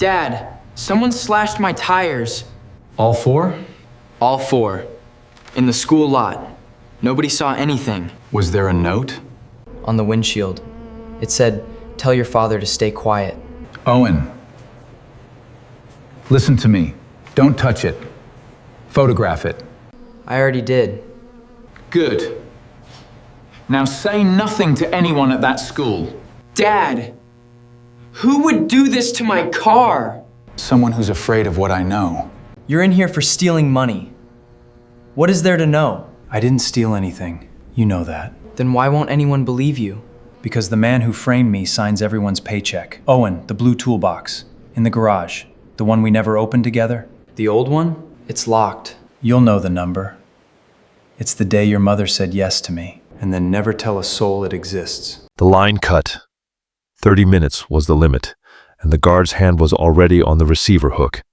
Dad, someone slashed my tires. All four? All four. In the school lot. Nobody saw anything. Was there a note? On the windshield. It said, "Tell your father to stay quiet." Owen. Listen to me. Don't touch it. Photograph it. I already did. Good. Now say nothing to anyone at that school. Dad, who would do this to my car? Someone who's afraid of what I know. You're in here for stealing money. What is there to know? I didn't steal anything. You know that. Then why won't anyone believe you? Because the man who framed me signs everyone's paycheck. Owen, the blue toolbox. In the garage. The one we never opened together. The old one? It's locked. You'll know the number. It's the day your mother said yes to me. And then never tell a soul it exists. The line cut. 30 minutes was the limit, and the guard's hand was already on the receiver hook.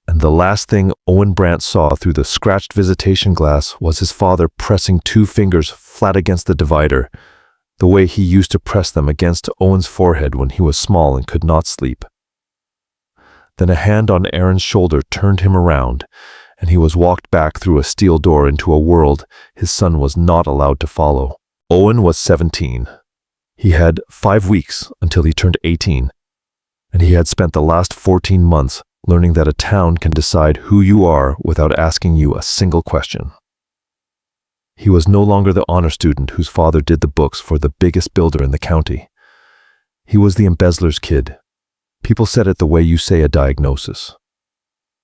And the last thing Owen Brandt saw through the scratched visitation glass was his father pressing 2 fingers flat against the divider, the way he used to press them against Owen's forehead when he was small and could not sleep. Then a hand on Aaron's shoulder turned him around, and he was walked back through a steel door into a world his son was not allowed to follow. Owen was 17. He had 5 weeks until he turned 18, and he had spent the last 14 months learning that a town can decide who you are without asking you a single question. He was no longer the honor student whose father did the books for the biggest builder in the county. He was the embezzler's kid. People said it the way you say a diagnosis.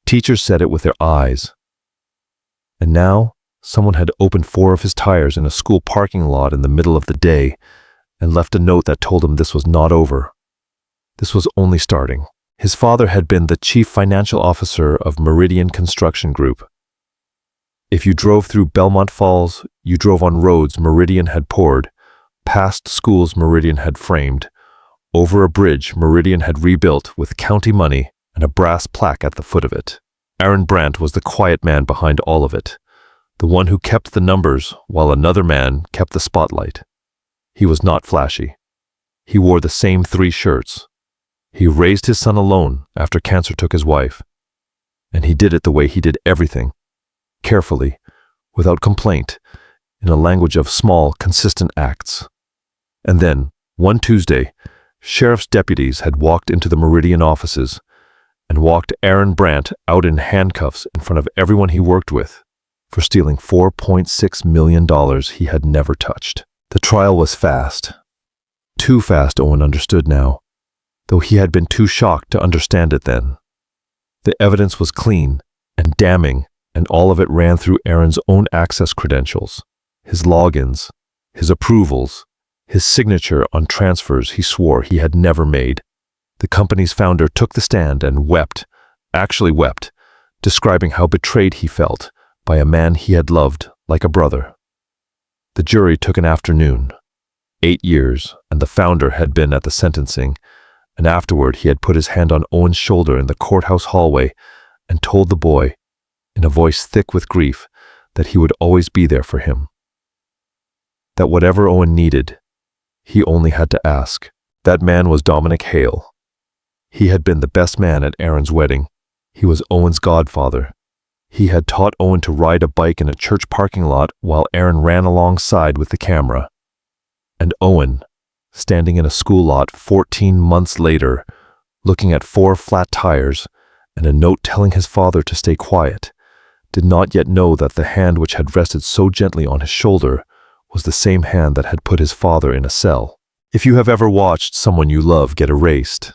Teachers said it with their eyes. And now, someone had opened 4 of his tires in a school parking lot in the middle of the day and left a note that told him this was not over. This was only starting. His father had been the chief financial officer of Meridian Construction Group. If you drove through Belmont Falls, you drove on roads Meridian had poured, past schools Meridian had framed, over a bridge Meridian had rebuilt with county money and a brass plaque at the foot of it. Aaron Brandt was the quiet man behind all of it, the one who kept the numbers while another man kept the spotlight. He was not flashy. He wore the same 3 shirts. He raised his son alone after cancer took his wife. And he did it the way he did everything, carefully, without complaint, in a language of small, consistent acts. And then, one Tuesday, sheriff's deputies had walked into the Meridian offices and walked Aaron Brandt out in handcuffs in front of everyone he worked with for stealing $4.6 million he had never touched. The trial was fast. Too fast, Owen understood now, though he had been too shocked to understand it then. The evidence was clean and damning, and all of it ran through Aaron's own access credentials, his logins, his approvals, his signature on transfers he swore he had never made. The company's founder took the stand and wept, actually wept, describing how betrayed he felt by a man he had loved like a brother. The jury took an afternoon, 8 years, and the founder had been at the sentencing, and afterward he had put his hand on Owen's shoulder in the courthouse hallway and told the boy, in a voice thick with grief, that he would always be there for him. That whatever Owen needed, he only had to ask. That man was Dominic Hale. He had been the best man at Aaron's wedding. He was Owen's godfather. He had taught Owen to ride a bike in a church parking lot while Aaron ran alongside with the camera. And Owen, standing in a school lot 14 months later, looking at 4 flat tires and a note telling his father to stay quiet, did not yet know that the hand which had rested so gently on his shoulder was the same hand that had put his father in a cell. If you have ever watched someone you love get erased,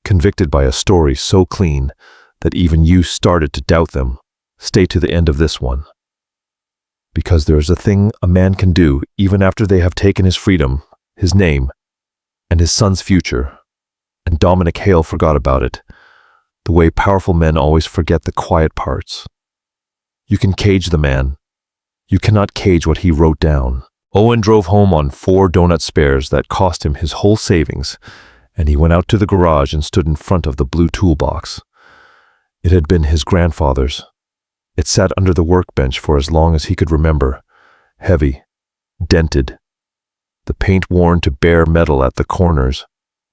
convicted by a story so clean that even you started to doubt them, stay to the end of this one. Because there is a thing a man can do even after they have taken his freedom, his name, and his son's future, and Dominic Hale forgot about it, the way powerful men always forget the quiet parts. You can cage the man. You cannot cage what he wrote down. Owen drove home on 4 donut spares that cost him his whole savings, and he went out to the garage and stood in front of the blue toolbox. It had been his grandfather's. It sat under the workbench for as long as he could remember, heavy, dented, the paint worn to bare metal at the corners,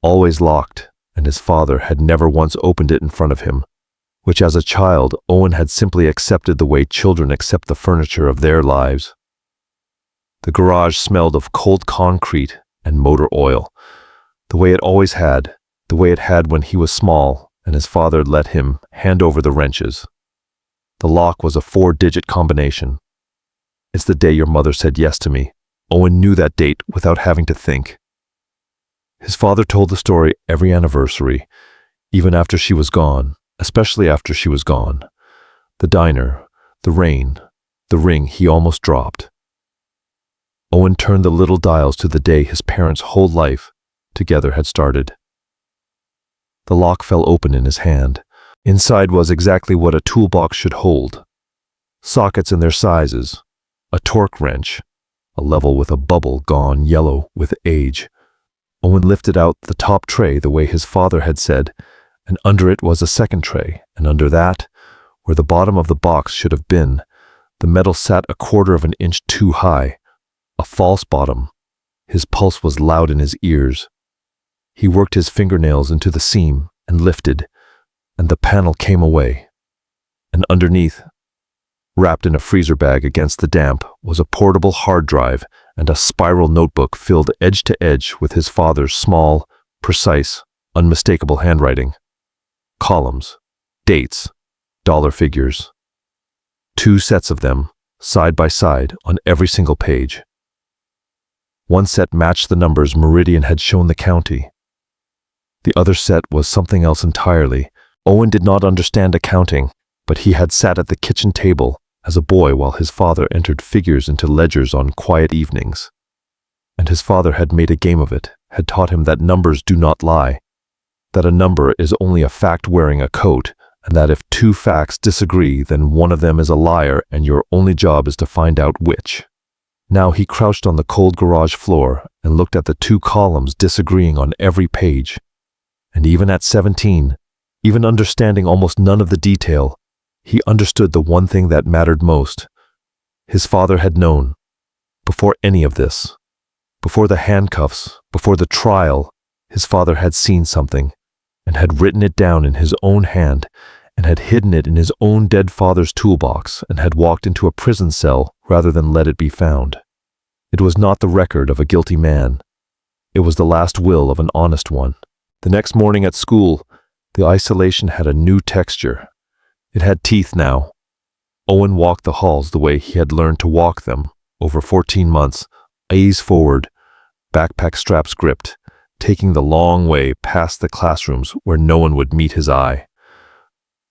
always locked, and his father had never once opened it in front of him, which as a child Owen had simply accepted the way children accept the furniture of their lives. The garage smelled of cold concrete and motor oil, the way it always had, the way it had when he was small and his father let him hand over the wrenches. The lock was a 4-digit combination. "It's the day your mother said yes to me." Owen knew that date without having to think. His father told the story every anniversary, even after she was gone, especially after she was gone. The diner, the rain, the ring he almost dropped. Owen turned the little dials to the day his parents' whole life together had started. The lock fell open in his hand. Inside was exactly what a toolbox should hold. Sockets in their sizes, a torque wrench, a level with a bubble gone yellow with age. Owen lifted out the top tray the way his father had said, and under it was a second tray, and under that, where the bottom of the box should have been, the metal sat a 1/4 of an inch too high, a false bottom. His pulse was loud in his ears. He worked his fingernails into the seam and lifted, and the panel came away. And underneath, wrapped in a freezer bag against the damp, was a portable hard drive and a spiral notebook filled edge to edge with his father's small, precise, unmistakable handwriting. Columns, dates, dollar figures. 2 sets of them, side by side on every single page. One set matched the numbers Meridian had shown the county. The other set was something else entirely. Owen did not understand accounting, but he had sat at the kitchen table as a boy while his father entered figures into ledgers on quiet evenings. And his father had made a game of it, had taught him that numbers do not lie, that a number is only a fact wearing a coat, and that if 2 facts disagree, then one of them is a liar and your only job is to find out which. Now he crouched on the cold garage floor and looked at the 2 columns disagreeing on every page. And even at 17, even understanding almost none of the detail, he understood the one thing that mattered most. His father had known, before any of this, before the handcuffs, before the trial, his father had seen something, and had written it down in his own hand, and had hidden it in his own dead father's toolbox, and had walked into a prison cell rather than let it be found. It was not the record of a guilty man. It was the last will of an honest one. The next morning at school, the isolation had a new texture. It had teeth now. Owen walked the halls the way he had learned to walk them over 14 months, eyes forward, backpack straps gripped, taking the long way past the classrooms where no one would meet his eye.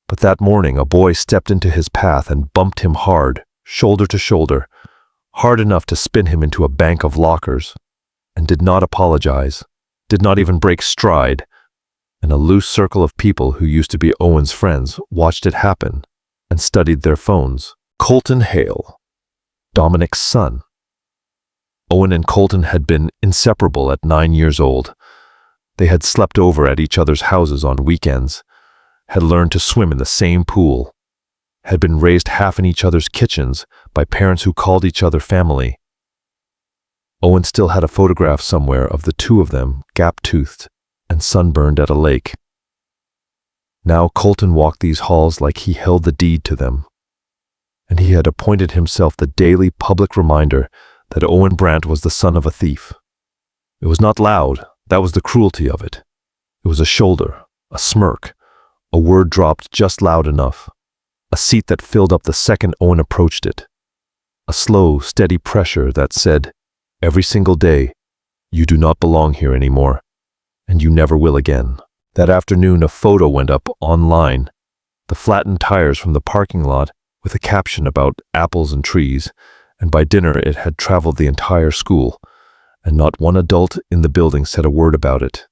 But that morning a boy stepped into his path and bumped him hard, shoulder to shoulder, hard enough to spin him into a bank of lockers, and did not apologize, did not even break stride. And a loose circle of people who used to be Owen's friends watched it happen and studied their phones. Colton Hale, Dominic's son. Owen and Colton had been inseparable at 9 years old. They had slept over at each other's houses on weekends, had learned to swim in the same pool, had been raised half in each other's kitchens by parents who called each other family. Owen still had a photograph somewhere of the 2 of them, gap-toothed and sunburned at a lake. Now Colton walked these halls like he held the deed to them, and he had appointed himself the daily public reminder that Owen Brandt was the son of a thief. It was not loud, that was the cruelty of it. It was a shoulder, a smirk, a word dropped just loud enough, a seat that filled up the second Owen approached it, a slow, steady pressure that said, every single day, you do not belong here anymore, and you never will again. That afternoon a photo went up online, the flattened tires from the parking lot with a caption about apples and trees, and by dinner it had traveled the entire school, and not one adult in the building said a word about it.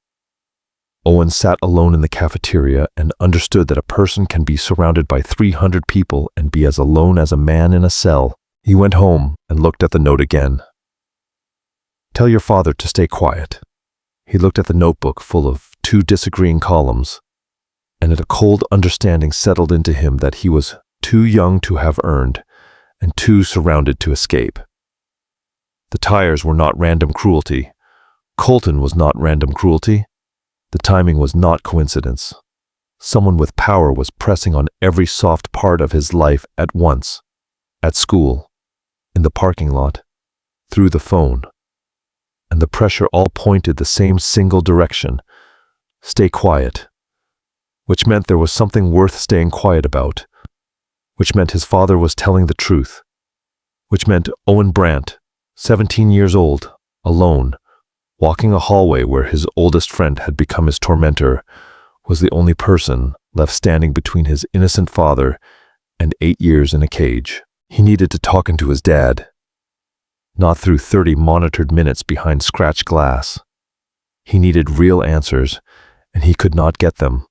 Owen sat alone in the cafeteria and understood that a person can be surrounded by 300 people and be as alone as a man in a cell. He went home and looked at the note again. Tell your father to stay quiet. He looked at the notebook full of 2 disagreeing columns, and a cold understanding settled into him that he was too young to have earned, and too surrounded to escape. The tires were not random cruelty. Colton was not random cruelty. The timing was not coincidence. Someone with power was pressing on every soft part of his life at once. At school, in the parking lot, through the phone. And the pressure all pointed the same single direction. Stay quiet. Which meant there was something worth staying quiet about. Which meant his father was telling the truth. Which meant Owen Brandt, 17 years old, alone, walking a hallway where his oldest friend had become his tormentor, was the only person left standing between his innocent father and 8 years in a cage. He needed to talk into his dad, not through 30 monitored minutes behind scratched glass. He needed real answers, and he could not get them,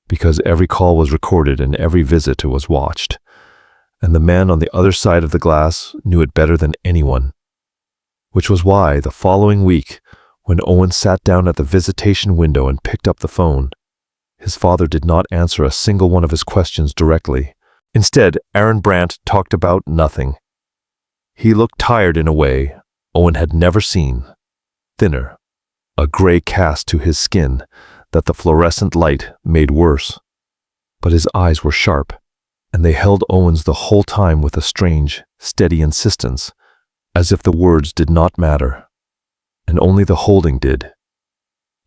because every call was recorded and every visit was watched. And the man on the other side of the glass knew it better than anyone. Which was why, the following week, when Owen sat down at the visitation window and picked up the phone, his father did not answer a single one of his questions directly. Instead, Aaron Brandt talked about nothing. He looked tired in a way Owen had never seen, thinner, a gray cast to his skin that the fluorescent light made worse. But his eyes were sharp, and they held Owen's the whole time with a strange, steady insistence, as if the words did not matter, and only the holding did.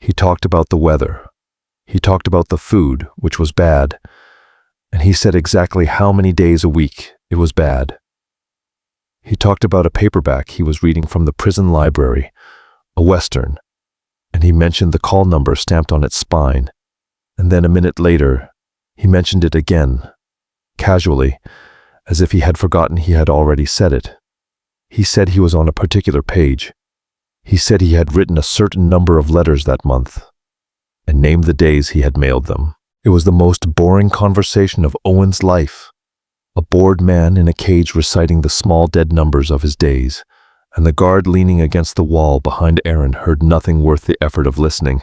He talked about the weather. He talked about the food, which was bad, and he said exactly how many days a week it was bad. He talked about a paperback he was reading from the prison library, a Western, and he mentioned the call number stamped on its spine, and then a minute later, he mentioned it again, casually, as if he had forgotten he had already said it. He said he was on a particular page. He said he had written a certain number of letters that month, and named the days he had mailed them. It was the most boring conversation of Owen's life. A bored man in a cage reciting the small dead numbers of his days, and the guard leaning against the wall behind Aaron heard nothing worth the effort of listening.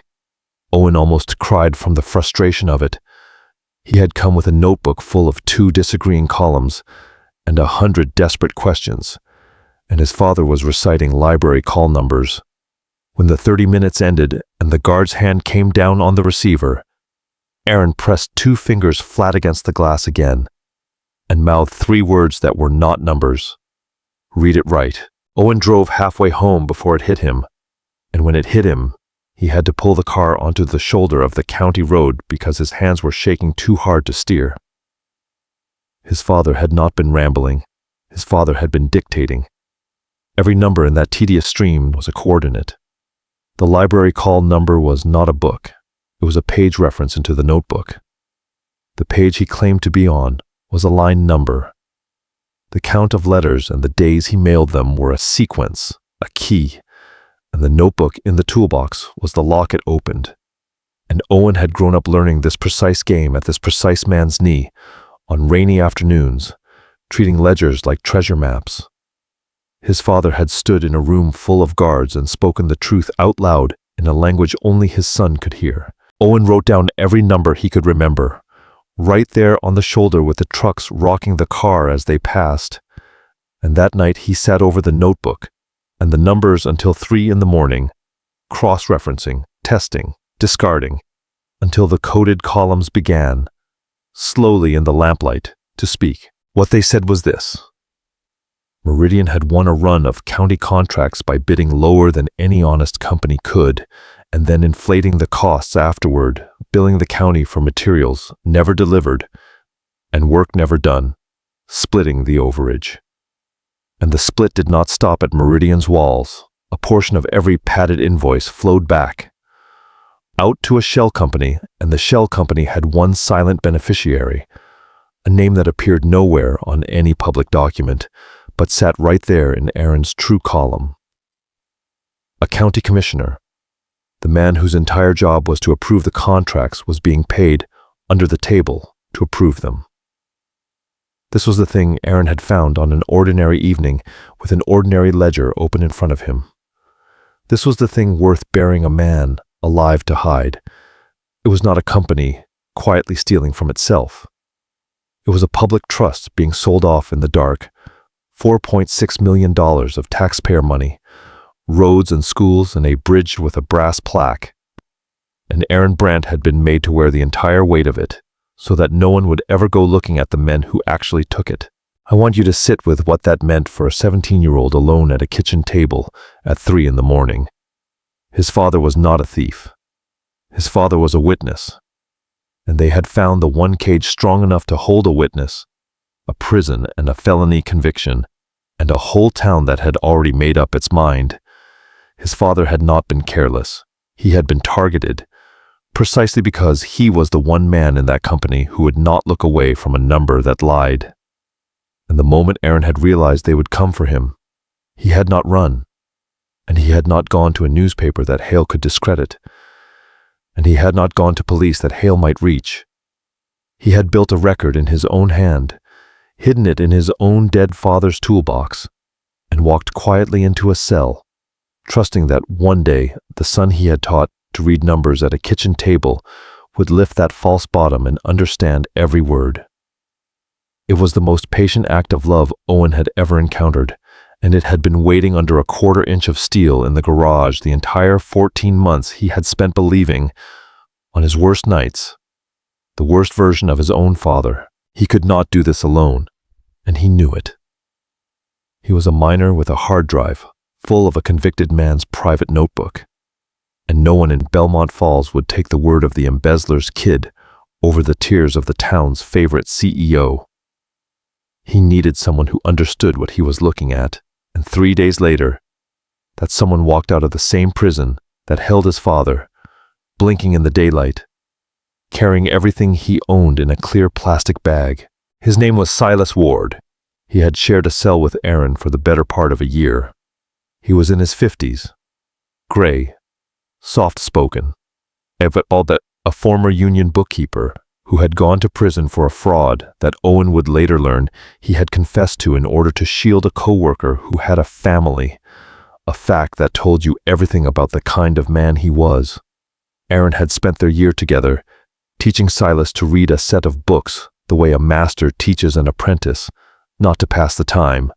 Owen almost cried from the frustration of it. He had come with a notebook full of 2 disagreeing columns and 100 desperate questions, and his father was reciting library call numbers. When the 30 minutes ended and the guard's hand came down on the receiver, Aaron pressed 2 fingers flat against the glass again and mouthed 3 words that were not numbers. Read it right. Owen drove halfway home before it hit him, and when it hit him, he had to pull the car onto the shoulder of the county road because his hands were shaking too hard to steer. His father had not been rambling. His father had been dictating. Every number in that tedious stream was a coordinate. The library call number was not a book. It was a page reference into the notebook. The page he claimed to be on was a line number. The count of letters and the days he mailed them were a sequence, a key, and the notebook in the toolbox was the lock it opened. And Owen had grown up learning this precise game at this precise man's knee, on rainy afternoons, treating ledgers like treasure maps. His father had stood in a room full of guards and spoken the truth out loud in a language only his son could hear. Owen wrote down every number he could remember, right there on the shoulder with the trucks rocking the car as they passed. And that night he sat over the notebook and the numbers until 3 in the morning, cross-referencing, testing, discarding, until the coded columns began, slowly in the lamplight, to speak. What they said was this: Meridian had won a run of county contracts by bidding lower than any honest company could, and then inflating the costs afterward, billing the county for materials never delivered and work never done, splitting the overage. And the split did not stop at Meridian's walls. A portion of every padded invoice flowed back out to a shell company, and the shell company had one silent beneficiary, a name that appeared nowhere on any public document, but sat right there in Aaron's true column. A county commissioner, the man whose entire job was to approve the contracts, was being paid under the table to approve them. This was the thing Aaron had found on an ordinary evening with an ordinary ledger open in front of him. This was the thing worth burying a man alive to hide. It was not a company quietly stealing from itself. It was a public trust being sold off in the dark, $4.6 million of taxpayer money, roads and schools and a bridge with a brass plaque. and Aaron Brandt had been made to wear the entire weight of it, so that no one would ever go looking at the men who actually took it. I want you to sit with what that meant for a 17-year-old alone at a kitchen table at 3 in the morning. His father was not a thief. His father was a witness, and they had found the one cage strong enough to hold a witness, a prison and a felony conviction, and a whole town that had already made up its mind. His father had not been careless. He had been targeted, precisely because he was the one man in that company who would not look away from a number that lied. And the moment Aaron had realized they would come for him, he had not run, and he had not gone to a newspaper that Hale could discredit, and he had not gone to police that Hale might reach. He had built a record in his own hand, hidden it in his own dead father's toolbox, and walked quietly into a cell, trusting that one day the son he had taught to read numbers at a kitchen table would lift that false bottom and understand every word. It was the most patient act of love Owen had ever encountered, and it had been waiting under a quarter-inch of steel in the garage the entire 14 months he had spent believing, on his worst nights, the worst version of his own father. He could not do this alone, and he knew it. He was a minor with a hard drive full of a convicted man's private notebook, and no one in Belmont Falls would take the word of the embezzler's kid over the tears of the town's favorite CEO. He needed someone who understood what he was looking at, and 3 days later, that someone walked out of the same prison that held his father, blinking in the daylight, carrying everything he owned in a clear plastic bag. His name was Silas Ward. He had shared a cell with Aaron for the better part of a year. He was in his 50s, gray, soft-spoken, but a former union bookkeeper who had gone to prison for a fraud that Owen would later learn he had confessed to in order to shield a co-worker who had a family, a fact that told you everything about the kind of man he was. Aaron had spent their year together, teaching Silas to read a set of books the way a master teaches an apprentice, not to pass the time.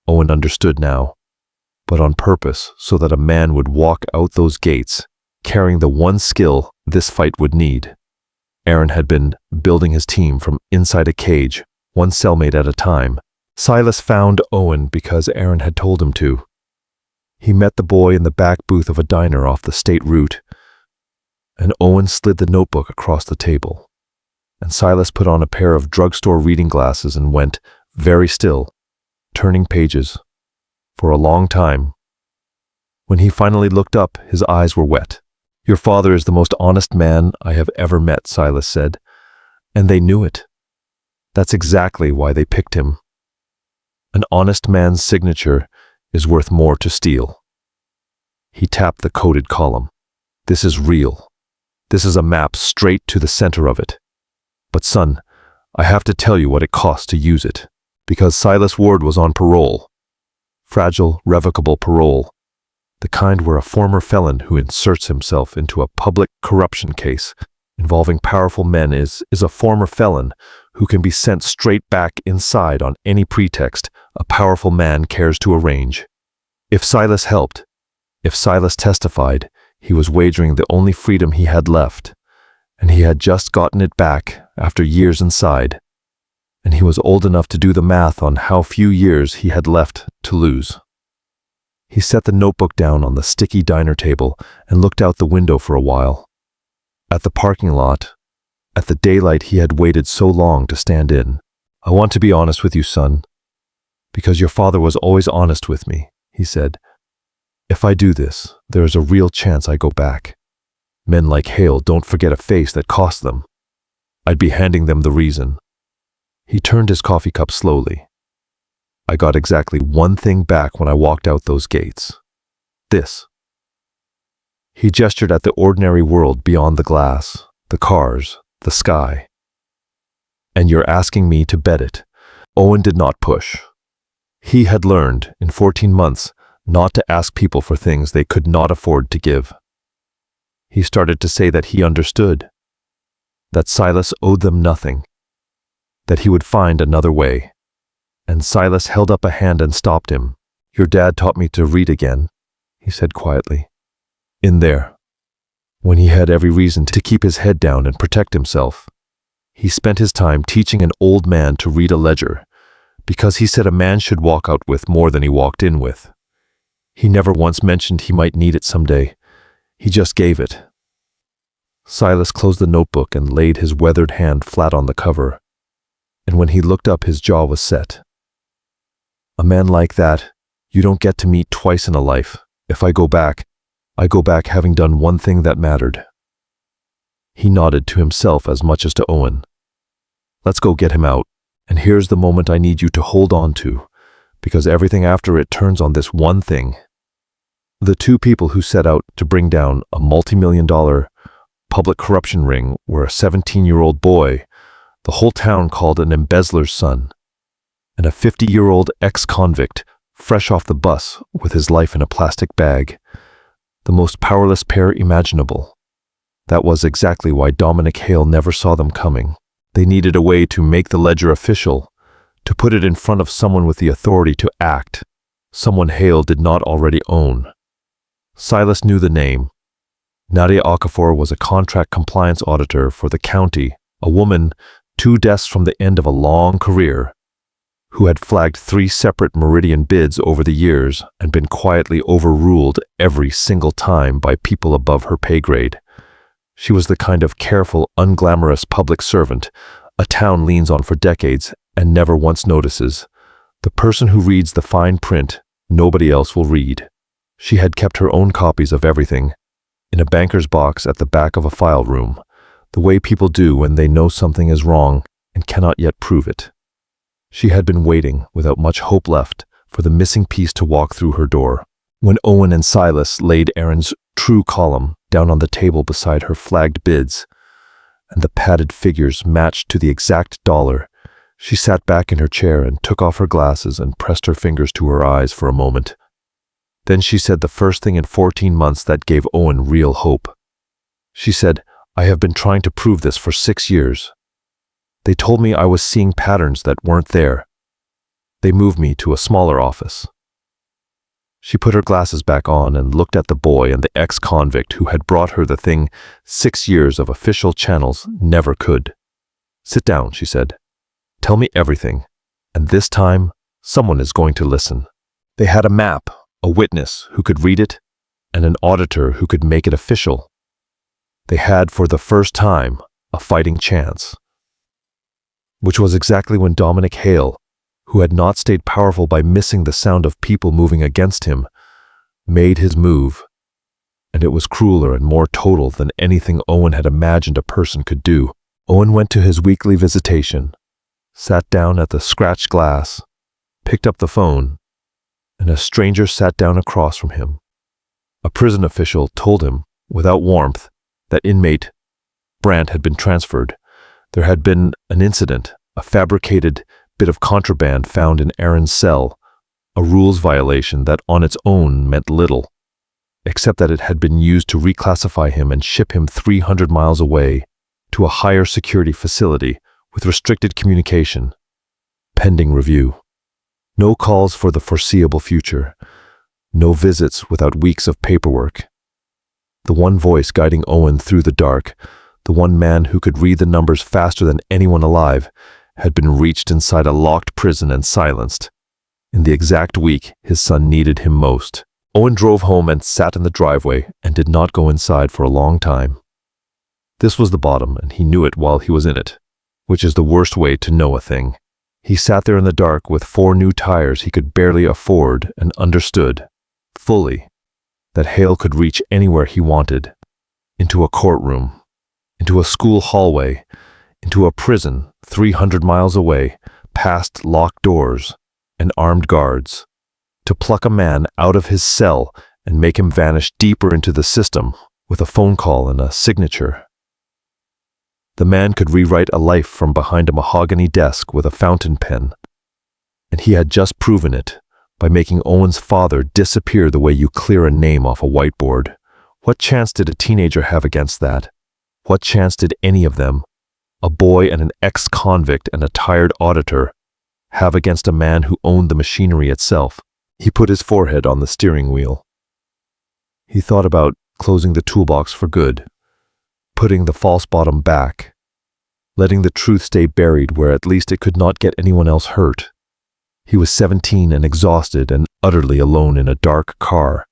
Owen understood now, but on purpose so that a man would walk out those gates, carrying the one skill this fight would need. Aaron had been building his team from inside a cage, one cellmate at a time. Silas found Owen because Aaron had told him to. He met the boy in the back booth of a diner off the state route, and Owen slid the notebook across the table, and Silas put on a pair of drugstore reading glasses and went, very still, turning pages, for a long time. When he finally looked up, his eyes were wet. "Your father is the most honest man I have ever met," Silas said, and they knew it. That's exactly why they picked him. An honest man's signature is worth more to steal. He tapped the coded column. "This is real. This is a map straight to the center of it. But son, I have to tell you what it costs to use it, because Silas Ward was on parole. Fragile, revocable parole. The kind where a former felon who inserts himself into a public corruption case involving powerful men is a former felon who can be sent straight back inside on any pretext a powerful man cares to arrange. If Silas helped, if Silas testified, he was wagering the only freedom he had left, and he had just gotten it back after years inside, and he was old enough to do the math on how few years he had left to lose. He set the notebook down on the sticky diner table and looked out the window for a while. At the parking lot, at the daylight he had waited so long to stand in. "I want to be honest with you, son, because your father was always honest with me," he said. "If I do this, there is a real chance I go back. Men like Hale don't forget a face that cost them. I'd be handing them the reason." He turned his coffee cup slowly. "I got exactly one thing back when I walked out those gates. This." He gestured at the ordinary world beyond the glass, the cars, the sky. "And you're asking me to bet it." Owen did not push. He had learned, in 14 months, not to ask people for things they could not afford to give. He started to say that he understood, that Silas owed them nothing, that he would find another way. And Silas held up a hand and stopped him. "Your dad taught me to read again," he said quietly. "In there. when he had every reason to keep his head down and protect himself. He spent his time teaching an old man to read a ledger, because he said a man should walk out with more than he walked in with. He never once mentioned he might need it someday. He just gave it. Silas closed the notebook and laid his weathered hand flat on the cover, and when he looked up, his jaw was set. A man like that, you don't get to meet twice in a life. If I go back having done one thing that mattered. He nodded to himself as much as to Owen. Let's go get him out, and here's the moment I need you to hold on to, because everything after it turns on this one thing. The two people who set out to bring down a multi-million-dollar public corruption ring were a 17-year-old boy, the whole town called an embezzler's son, and a 50-year-old ex-convict, fresh off the bus with his life in a plastic bag. The most powerless pair imaginable. That was exactly why Dominic Hale never saw them coming. They needed a way to make the ledger official, to put it in front of someone with the authority to act, someone Hale did not already own. Silas knew the name. Nadia Okafor was a contract compliance auditor for the county, a woman 2 desks from the end of a long career, who had flagged 3 separate Meridian bids over the years and been quietly overruled every single time by people above her pay grade. She was the kind of careful, unglamorous public servant a town leans on for decades and never once notices. The person who reads the fine print nobody else will read. She had kept her own copies of everything in a banker's box at the back of a file room, the way people do when they know something is wrong and cannot yet prove it. She had been waiting, without much hope left, for the missing piece to walk through her door. When Owen and Silas laid Aaron's true column down on the table beside her flagged bids, and the padded figures matched to the exact dollar, she sat back in her chair and took off her glasses and pressed her fingers to her eyes for a moment. Then she said the first thing in 14 months that gave Owen real hope. She said, "I have been trying to prove this for 6 years. They told me I was seeing patterns that weren't there. They moved me to a smaller office." She put her glasses back on and looked at the boy and the ex-convict who had brought her the thing 6 years of official channels never could. "Sit down," she said. "Tell me everything, and this time, someone is going to listen." They had a map, a witness who could read it, and an auditor who could make it official. They had, for the first time, a fighting chance. Which was exactly when Dominic Hale, who had not stayed powerful by missing the sound of people moving against him, made his move. And it was crueler and more total than anything Owen had imagined a person could do. Owen went to his weekly visitation, sat down at the scratched glass, picked up the phone, and a stranger sat down across from him. A prison official told him, without warmth, that inmate Brandt had been transferred. There had been an incident, a fabricated bit of contraband found in Aaron's cell, a rules violation that on its own meant little, except that it had been used to reclassify him and ship him 300 miles away to a higher security facility with restricted communication, pending review. No calls for the foreseeable future, no visits without weeks of paperwork. The one voice guiding Owen through the dark, the one man who could read the numbers faster than anyone alive, had been reached inside a locked prison and silenced. In the exact week his son needed him most. Owen drove home and sat in the driveway and did not go inside for a long time. This was the bottom, and he knew it while he was in it, which is the worst way to know a thing. He sat there in the dark with 4 new tires he could barely afford and understood, fully, that Hale could reach anywhere he wanted, into a courtroom, into a school hallway, into a prison 300 miles away, past locked doors and armed guards, to pluck a man out of his cell and make him vanish deeper into the system with a phone call and a signature. The man could rewrite a life from behind a mahogany desk with a fountain pen, and he had just proven it by making Owen's father disappear the way you clear a name off a whiteboard. What chance did a teenager have against that? What chance did any of them, a boy and an ex-convict and a tired auditor, have against a man who owned the machinery itself? He put his forehead on the steering wheel. He thought about closing the toolbox for good, putting the false bottom back, letting the truth stay buried where at least it could not get anyone else hurt. He was 17 and exhausted and utterly alone in a dark car,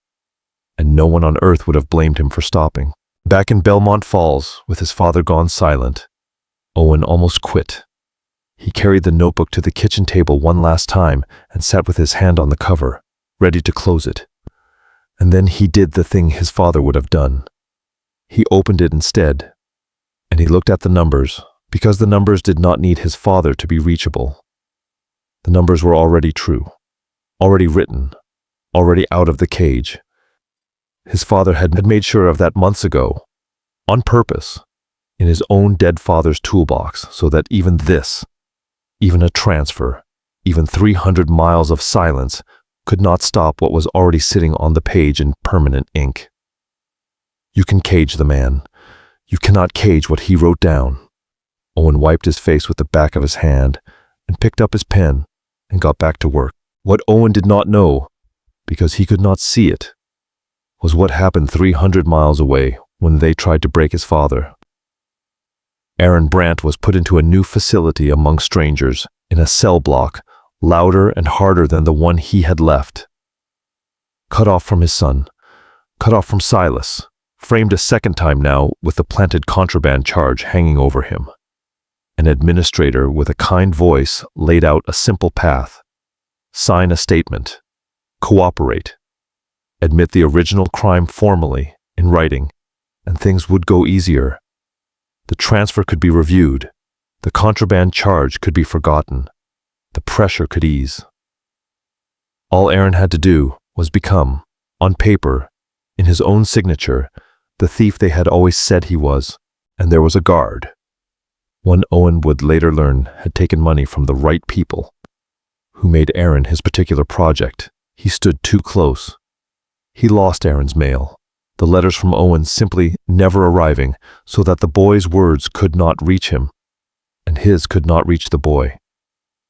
and no one on earth would have blamed him for stopping. Back in Belmont Falls, with his father gone silent, Owen almost quit. He carried the notebook to the kitchen table one last time and sat with his hand on the cover, ready to close it. And then he did the thing his father would have done. He opened it instead, and he looked at the numbers, because the numbers did not need his father to be reachable. The numbers were already true, already written, already out of the cage. His father had made sure of that months ago, on purpose, in his own dead father's toolbox, so that even this, even a transfer, even 300 miles of silence, could not stop what was already sitting on the page in permanent ink. You can cage the man. You cannot cage what he wrote down. Owen wiped his face with the back of his hand and picked up his pen and got back to work. What Owen did not know, because he could not see it, was what happened 300 miles away when they tried to break his father. Aaron Brandt was put into a new facility among strangers, in a cell block, louder and harder than the one he had left. Cut off from his son, cut off from Silas, framed a second time now with the planted contraband charge hanging over him. An administrator with a kind voice laid out a simple path. Sign a statement. Cooperate. Admit the original crime formally, in writing, and things would go easier. The transfer could be reviewed. The contraband charge could be forgotten. The pressure could ease. All Aaron had to do was become, on paper, in his own signature, the thief they had always said he was, and there was a guard. One Owen would later learn had taken money from the right people, who made Aaron his particular project. He stood too close. He lost Aaron's mail, the letters from Owen simply never arriving so that the boy's words could not reach him, and his could not reach the boy.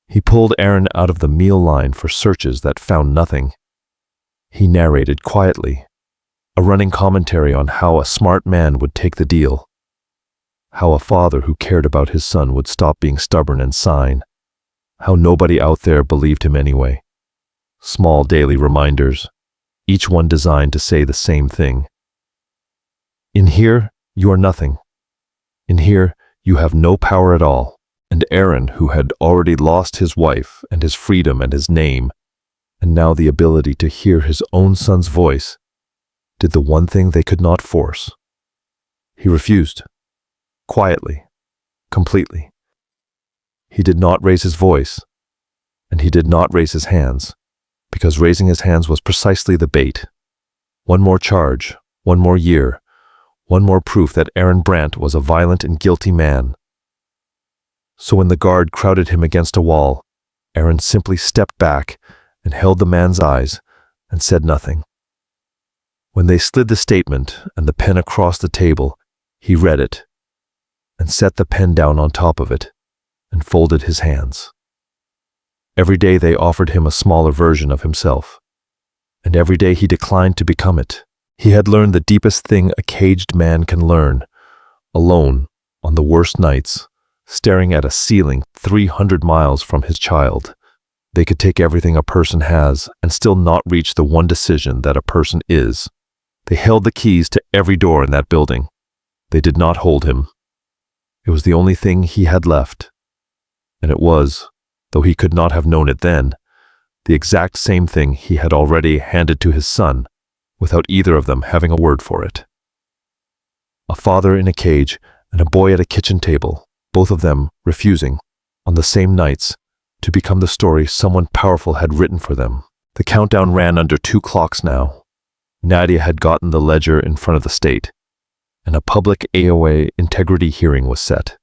He pulled Aaron out of the meal line for searches that found nothing. He narrated quietly, a running commentary on how a smart man would take the deal, how a father who cared about his son would stop being stubborn and sign, how nobody out there believed him anyway. Small daily reminders, each one designed to say the same thing. In here, you are nothing. In here, you have no power at all. And Aaron, who had already lost his wife and his freedom and his name, and now the ability to hear his own son's voice, did the one thing they could not force. He refused. Quietly. Completely. He did not raise his voice, and he did not raise his hands, because raising his hands was precisely the bait. One more charge, one more year, one more proof that Aaron Brandt was a violent and guilty man. So when the guard crowded him against a wall, Aaron simply stepped back and held the man's eyes and said nothing. When they slid the statement and the pen across the table, he read it and set the pen down on top of it and folded his hands. Every day they offered him a smaller version of himself, and every day he declined to become it. He had learned the deepest thing a caged man can learn, alone, on the worst nights, staring at a ceiling 300 miles from his child. They could take everything a person has and still not reach the one decision that a person is. They held the keys to every door in that building. They did not hold him. It was the only thing he had left. And it was, though he could not have known it then, the exact same thing he had already handed to his son, without either of them having a word for it. A father in a cage and a boy at a kitchen table, both of them refusing, on the same nights, to become the story someone powerful had written for them. The countdown ran under 2 clocks now. Nadia had gotten the ledger in front of the state, and a public AOA integrity hearing was set.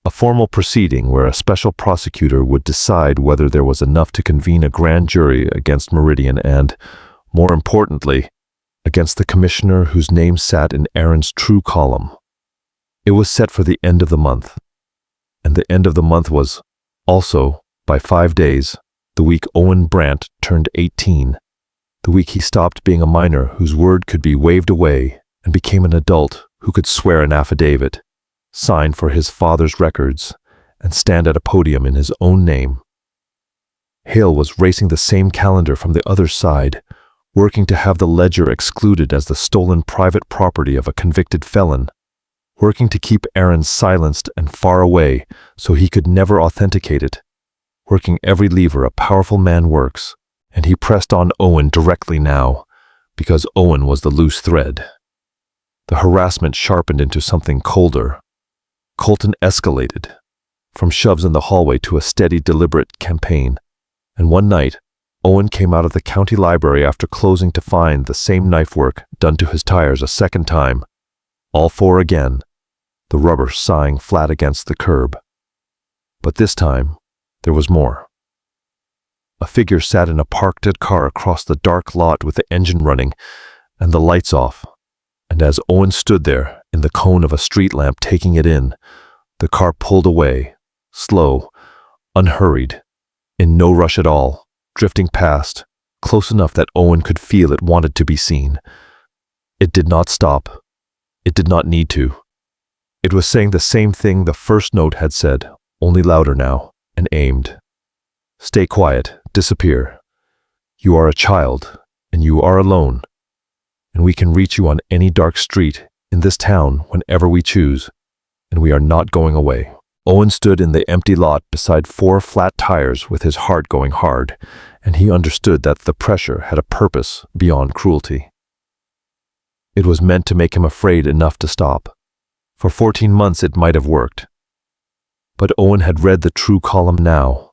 A formal proceeding where a special prosecutor would decide whether there was enough to convene a grand jury against Meridian and, more importantly, against the commissioner whose name sat in Aaron's true column. It was set for the end of the month. And the end of the month was, also, by 5 days, the week Owen Brandt turned 18, the week he stopped being a minor whose word could be waved away and became an adult who could swear an affidavit, sign for his father's records, and stand at a podium in his own name. Hale was racing the same calendar from the other side, working to have the ledger excluded as the stolen private property of a convicted felon, working to keep Aaron silenced and far away so he could never authenticate it, working every lever a powerful man works, and he pressed on Owen directly now, because Owen was the loose thread. The harassment sharpened into something colder. Colton escalated, from shoves in the hallway to a steady, deliberate campaign, and one night, Owen came out of the county library after closing to find the same knife work done to his tires a second time, all four again, the rubber sighing flat against the curb. But this time, there was more. A figure sat in a parked car across the dark lot with the engine running and the lights off, and as Owen stood there in the cone of a street lamp taking it in, the car pulled away, slow, unhurried, in no rush at all, drifting past, close enough that Owen could feel it wanted to be seen. It did not stop. It did not need to. It was saying the same thing the first note had said, only louder now, and aimed. Stay quiet, disappear. You are a child, and you are alone, and we can reach you on any dark street in this town whenever we choose, and we are not going away. Owen stood in the empty lot beside four flat tires with his heart going hard, and he understood that the pressure had a purpose beyond cruelty. It was meant to make him afraid enough to stop. For 14 months it might have worked. But Owen had read the true column now.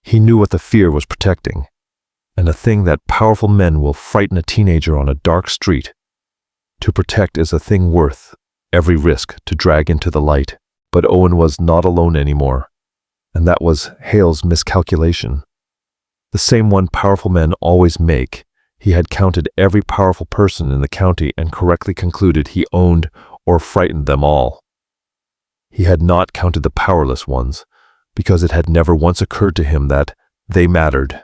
He knew what the fear was protecting, and a thing that powerful men will frighten a teenager on a dark street. To protect is a thing worth every risk to drag into the light. But Owen was not alone anymore, and that was Hale's miscalculation. The same one powerful men always make. He had counted every powerful person in the county and correctly concluded he owned or frightened them all. He had not counted the powerless ones, because it had never once occurred to him that they mattered.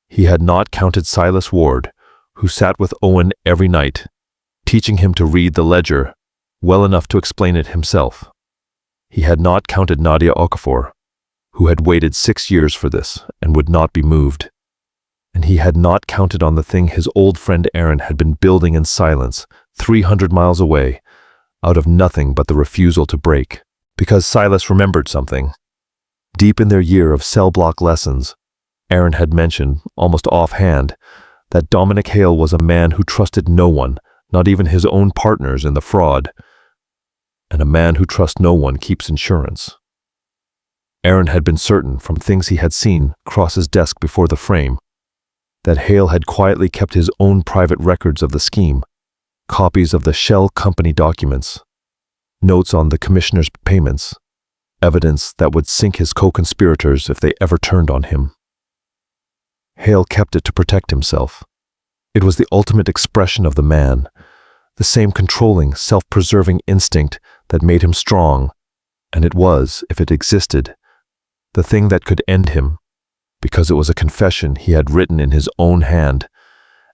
He had not counted Silas Ward, who sat with Owen every night, teaching him to read the ledger well enough to explain it himself. He had not counted Nadia Okafor, who had waited 6 years for this and would not be moved. And he had not counted on the thing his old friend Aaron had been building in silence, 300 miles away, out of nothing but the refusal to break. Because Silas remembered something. Deep in their year of cell block lessons, Aaron had mentioned, almost offhand, that Dominic Hale was a man who trusted no one, not even his own partners in the fraud. And a man who trusts no one keeps insurance. Aaron had been certain, from things he had seen cross his desk before the frame, that Hale had quietly kept his own private records of the scheme, copies of the shell company documents, notes on the commissioner's payments, evidence that would sink his co-conspirators if they ever turned on him. Hale kept it to protect himself. It was the ultimate expression of the man, the same controlling, self-preserving instinct that made him strong, and it was, if it existed, the thing that could end him, because it was a confession he had written in his own hand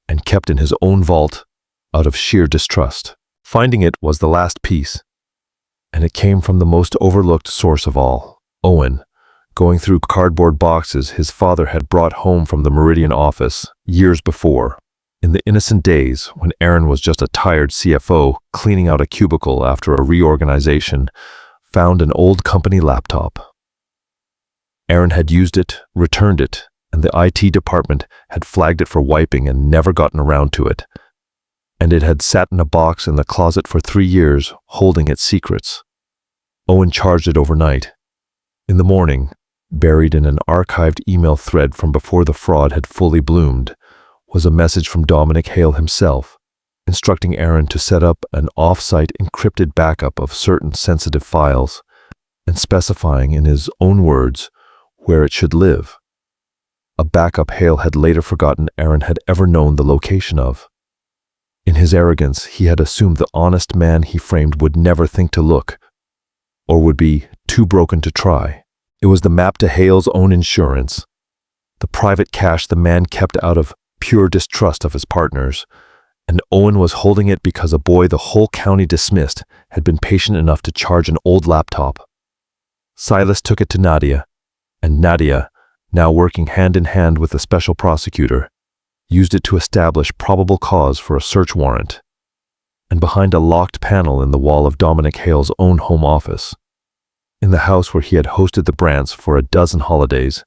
and kept in his own vault out of sheer distrust. Finding it was the last piece, and it came from the most overlooked source of all, Owen, going through cardboard boxes his father had brought home from the Meridian office years before. In the innocent days, when Aaron was just a tired CFO cleaning out a cubicle after a reorganization, found an old company laptop. Aaron had used it, returned it, and the IT department had flagged it for wiping and never gotten around to it. And it had sat in a box in the closet for 3 years, holding its secrets. Owen charged it overnight. In the morning, buried in an archived email thread from before the fraud had fully bloomed, was a message from Dominic Hale himself, instructing Aaron to set up an off-site encrypted backup of certain sensitive files, and specifying in his own words where it should live. A backup Hale had later forgotten Aaron had ever known the location of. In his arrogance, he had assumed the honest man he framed would never think to look, or would be too broken to try. It was the map to Hale's own insurance, the private cash the man kept out of pure distrust of his partners, and Owen was holding it because a boy the whole county dismissed had been patient enough to charge an old laptop. Silas took it to Nadia, and Nadia, now working hand in hand with the special prosecutor, used it to establish probable cause for a search warrant. And behind a locked panel in the wall of Dominic Hale's own home office, in the house where he had hosted the Brants for a dozen holidays,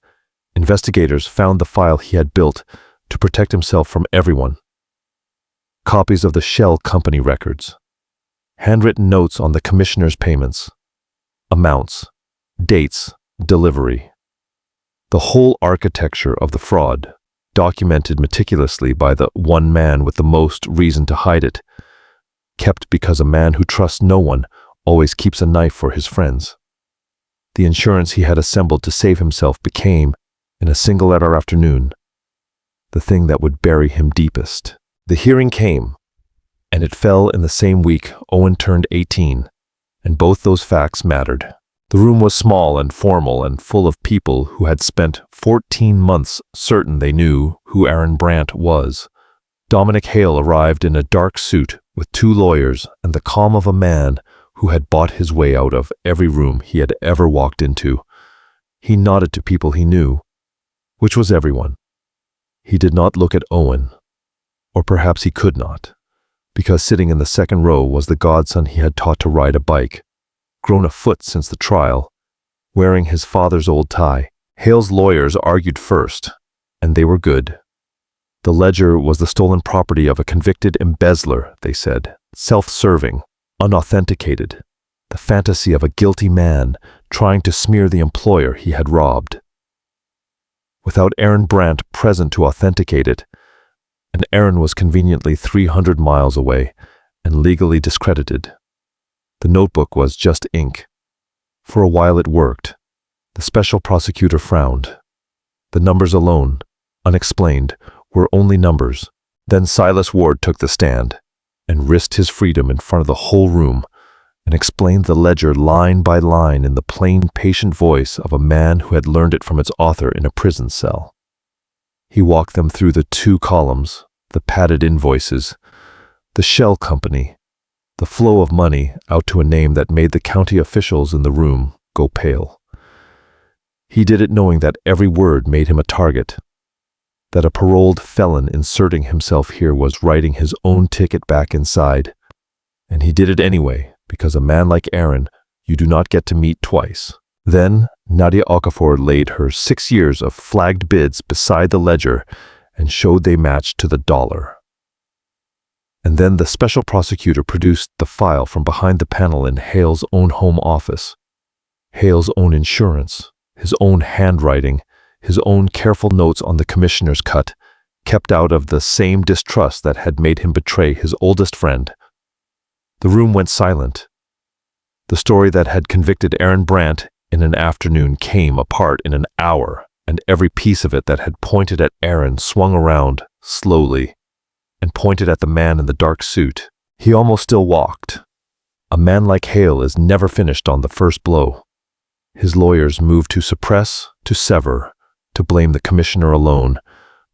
investigators found the file he had built to protect himself from everyone. Copies of the Shell Company records, handwritten notes on the commissioner's payments, amounts, dates, delivery. The whole architecture of the fraud, documented meticulously by the one man with the most reason to hide it, kept because a man who trusts no one always keeps a knife for his friends. The insurance he had assembled to save himself became, in a single-letter afternoon, the thing that would bury him deepest. The hearing came, and it fell in the same week Owen turned 18, and both those facts mattered. The room was small and formal and full of people who had spent 14 months certain they knew who Aaron Brant was. Dominic Hale arrived in a dark suit with 2 lawyers and the calm of a man who had bought his way out of every room he had ever walked into. He nodded to people he knew, which was everyone. He did not look at Owen, or perhaps he could not, because sitting in the second row was the godson he had taught to ride a bike, grown a foot since the trial, wearing his father's old tie. Hale's lawyers argued first, and they were good. The ledger was the stolen property of a convicted embezzler, they said, self-serving, unauthenticated, the fantasy of a guilty man trying to smear the employer he had robbed. Without Aaron Brant present to authenticate it, and Aaron was conveniently 300 miles away and legally discredited. The notebook was just ink. For a while it worked. The special prosecutor frowned. The numbers alone, unexplained, were only numbers. Then Silas Ward took the stand and risked his freedom in front of the whole room and explained the ledger line by line in the plain, patient voice of a man who had learned it from its author in a prison cell. He walked them through the 2 columns, the padded invoices, the Shell Company, the flow of money out to a name that made the county officials in the room go pale. He did it knowing that every word made him a target, that a paroled felon inserting himself here was writing his own ticket back inside, and he did it anyway, because a man like Aaron you do not get to meet twice. Then Nadia Okafor laid her 6 years of flagged bids beside the ledger and showed they matched to the dollar. And then the special prosecutor produced the file from behind the panel in Hale's own home office. Hale's own insurance, his own handwriting, his own careful notes on the commissioner's cut, kept out of the same distrust that had made him betray his oldest friend. The room went silent. The story that had convicted Aaron Brant in an afternoon came apart in an hour, and every piece of it that had pointed at Aaron swung around, slowly, and pointed at the man in the dark suit. He almost still walked. A man like Hale is never finished on the first blow. His lawyers moved to suppress, to sever, to blame the commissioner alone,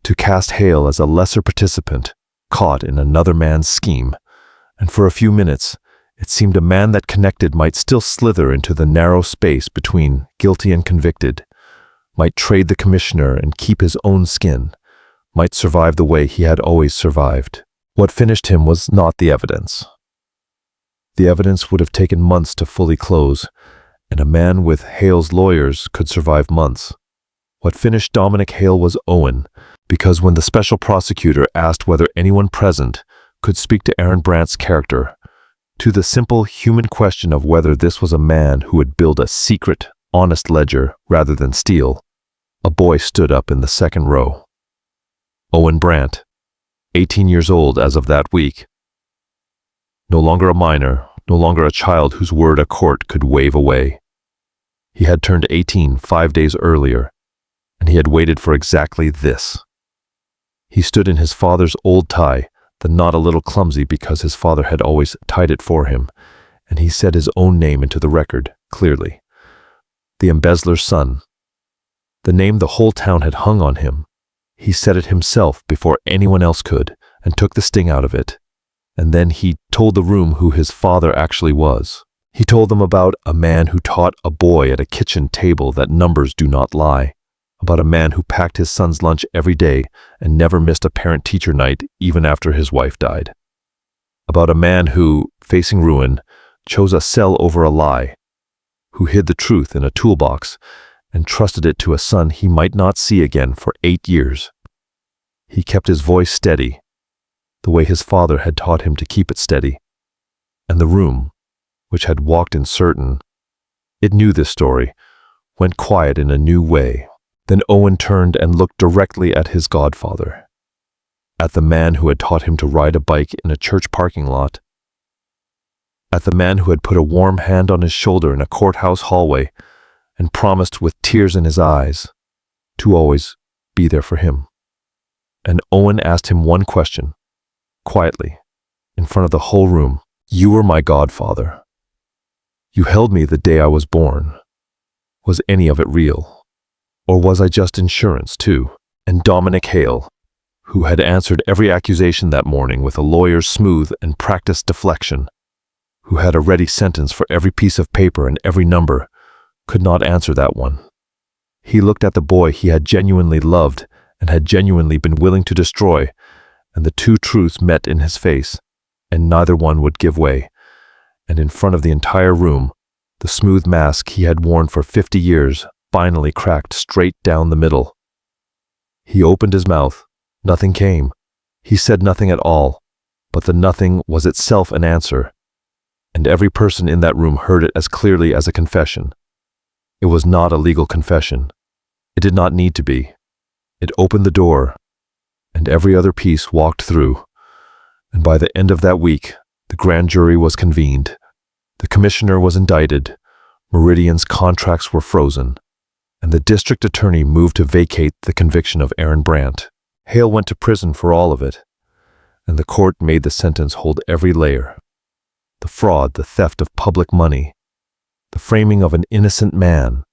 to cast Hale as a lesser participant, caught in another man's scheme. And for a few minutes, it seemed a man that connected might still slither into the narrow space between guilty and convicted, might trade the commissioner and keep his own skin, might survive the way he had always survived. What finished him was not the evidence. The evidence would have taken months to fully close, and a man with Hale's lawyers could survive months. What finished Dominic Hale was Owen, because when the special prosecutor asked whether anyone present could speak to Aaron Brant's character, to the simple human question of whether this was a man who would build a secret, honest ledger rather than steal, a boy stood up in the second row. Owen Brant, 18 years old as of that week. No longer a minor, no longer a child whose word a court could wave away. He had turned 18 5 days earlier, and he had waited for exactly this. He stood in his father's old tie, the knot a little clumsy because his father had always tied it for him, and he said his own name into the record, clearly. The embezzler's son. The name the whole town had hung on him. He said it himself before anyone else could, and took the sting out of it. And then he told the room who his father actually was. He told them about a man who taught a boy at a kitchen table that numbers do not lie, about a man who packed his son's lunch every day and never missed a parent-teacher night even after his wife died, about a man who, facing ruin, chose a cell over a lie, who hid the truth in a toolbox and trusted it to a son he might not see again for 8 years. He kept his voice steady, the way his father had taught him to keep it steady, and the room, which had walked in certain, it knew this story, went quiet in a new way. Then Owen turned and looked directly at his godfather, at the man who had taught him to ride a bike in a church parking lot, at the man who had put a warm hand on his shoulder in a courthouse hallway and promised with tears in his eyes to always be there for him. And Owen asked him one question, quietly, in front of the whole room. "You were my godfather. You held me the day I was born. Was any of it real? Or was I just insurance too?" And Dominic Hale, who had answered every accusation that morning with a lawyer's smooth and practiced deflection, who had a ready sentence for every piece of paper and every number, could not answer that one. He looked at the boy he had genuinely loved and had genuinely been willing to destroy, and the two truths met in his face, and neither one would give way. And in front of the entire room, the smooth mask he had worn for 50 years finally cracked straight down the middle. He opened his mouth. Nothing came. He said nothing at all, but the nothing was itself an answer, and every person in that room heard it as clearly as a confession. It was not a legal confession. It did not need to be. It opened the door, and every other piece walked through. And by the end of that week, the grand jury was convened. The commissioner was indicted, Meridian's contracts were frozen, and the district attorney moved to vacate the conviction of Aaron Brandt. Hale went to prison for all of it, and the court made the sentence hold every layer. The fraud, the theft of public money, the framing of an innocent man,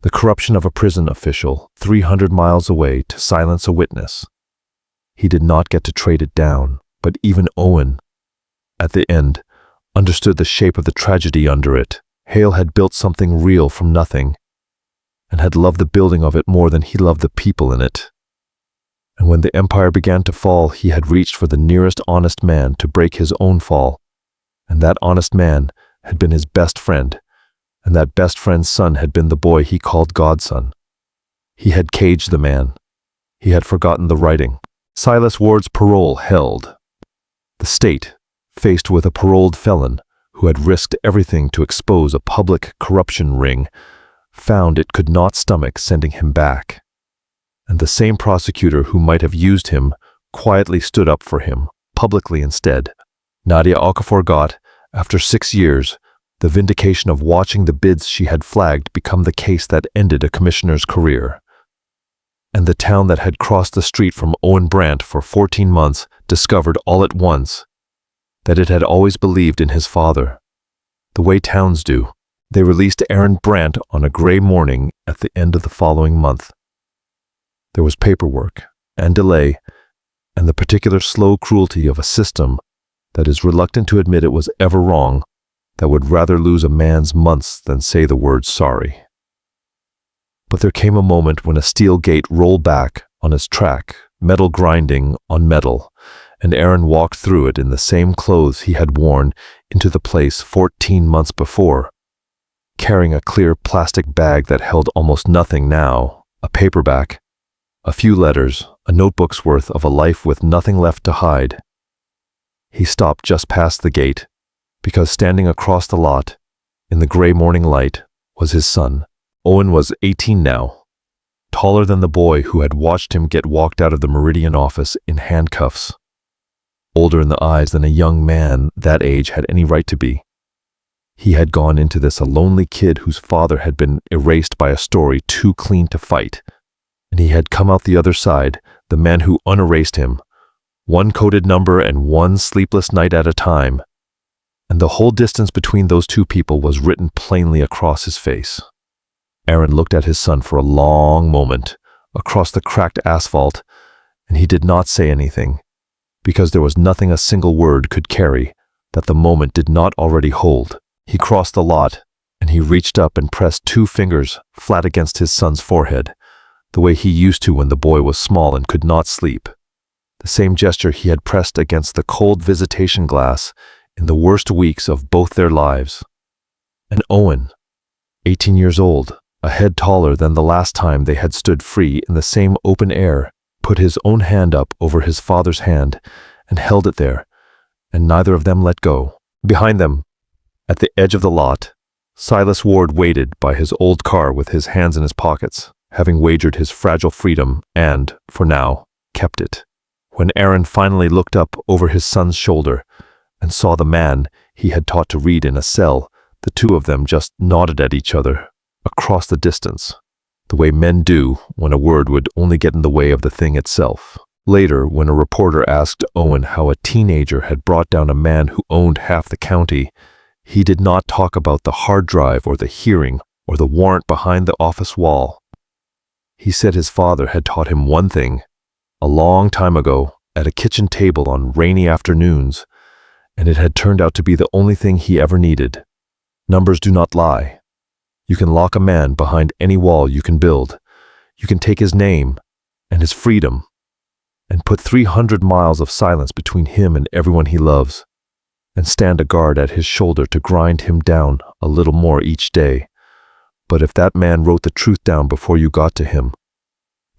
the corruption of a prison official 300 miles away to silence a witness. He did not get to trade it down, but even Owen, at the end, understood the shape of the tragedy under it. Hale had built something real from nothing, and had loved the building of it more than he loved the people in it. And when the empire began to fall, he had reached for the nearest honest man to break his own fall, and that honest man had been his best friend, and that best friend's son had been the boy he called godson. He had caged the man. He had forgotten the writing. Silas Ward's parole held. The state, faced with a paroled felon who had risked everything to expose a public corruption ring, found it could not stomach sending him back. And the same prosecutor who might have used him quietly stood up for him, publicly instead. Nadia Okafor got, after 6 years, the vindication of watching the bids she had flagged become the case that ended a commissioner's career. And the town that had crossed the street from Owen Brandt for 14 months discovered all at once that it had always believed in his father. The way towns do. They released Aaron Brandt on a gray morning at the end of the following month. There was paperwork and delay, and the particular slow cruelty of a system that is reluctant to admit it was ever wrong, that would rather lose a man's months than say the word sorry. But there came a moment when a steel gate rolled back on its track, metal grinding on metal, and Aaron walked through it in the same clothes he had worn into the place 14 months before, carrying a clear plastic bag that held almost nothing now, a paperback, a few letters, a notebook's worth of a life with nothing left to hide. He stopped just past the gate, because standing across the lot, in the gray morning light, was his son. Owen was 18 now, taller than the boy who had watched him get walked out of the Meridian office in handcuffs, older in the eyes than a young man that age had any right to be. He had gone into this a lonely kid whose father had been erased by a story too clean to fight, and he had come out the other side, the man who unerased him, one coded number and one sleepless night at a time, and the whole distance between those two people was written plainly across his face. Aaron looked at his son for a long moment, across the cracked asphalt, and he did not say anything. because there was nothing a single word could carry that the moment did not already hold. He crossed the lot, and he reached up and pressed 2 fingers flat against his son's forehead, the way he used to when the boy was small and could not sleep. The same gesture he had pressed against the cold visitation glass in the worst weeks of both their lives. And Owen, 18 years old, a head taller than the last time they had stood free in the same open air, put his own hand up over his father's hand and held it there, and neither of them let go. Behind them, at the edge of the lot, Silas Ward waited by his old car with his hands in his pockets, having wagered his fragile freedom and, for now, kept it. When Aaron finally looked up over his son's shoulder and saw the man he had taught to read in a cell, the two of them just nodded at each other across the distance, the way men do when a word would only get in the way of the thing itself. Later, when a reporter asked Owen how a teenager had brought down a man who owned half the county, he did not talk about the hard drive or the hearing or the warrant behind the office wall. He said his father had taught him one thing, a long time ago, at a kitchen table on rainy afternoons, and it had turned out to be the only thing he ever needed. Numbers do not lie. You can lock a man behind any wall you can build. You can take his name and his freedom and put 300 miles of silence between him and everyone he loves, and stand a guard at his shoulder to grind him down a little more each day. But if that man wrote the truth down before you got to him,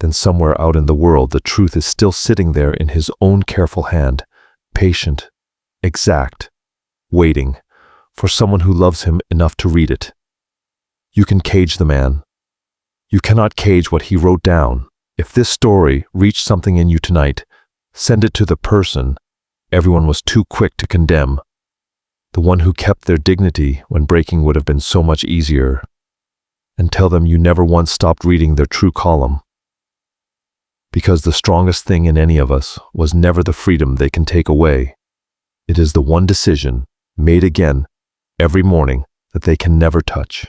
then somewhere out in the world the truth is still sitting there in his own careful hand, patient, exact, waiting for someone who loves him enough to read it. You can cage the man. You cannot cage what he wrote down. If this story reached something in you tonight, send it to the person everyone was too quick to condemn, the one who kept their dignity when breaking would have been so much easier, and tell them you never once stopped reading their true column. Because the strongest thing in any of us was never the freedom they can take away. It is the one decision, made again, every morning, that they can never touch.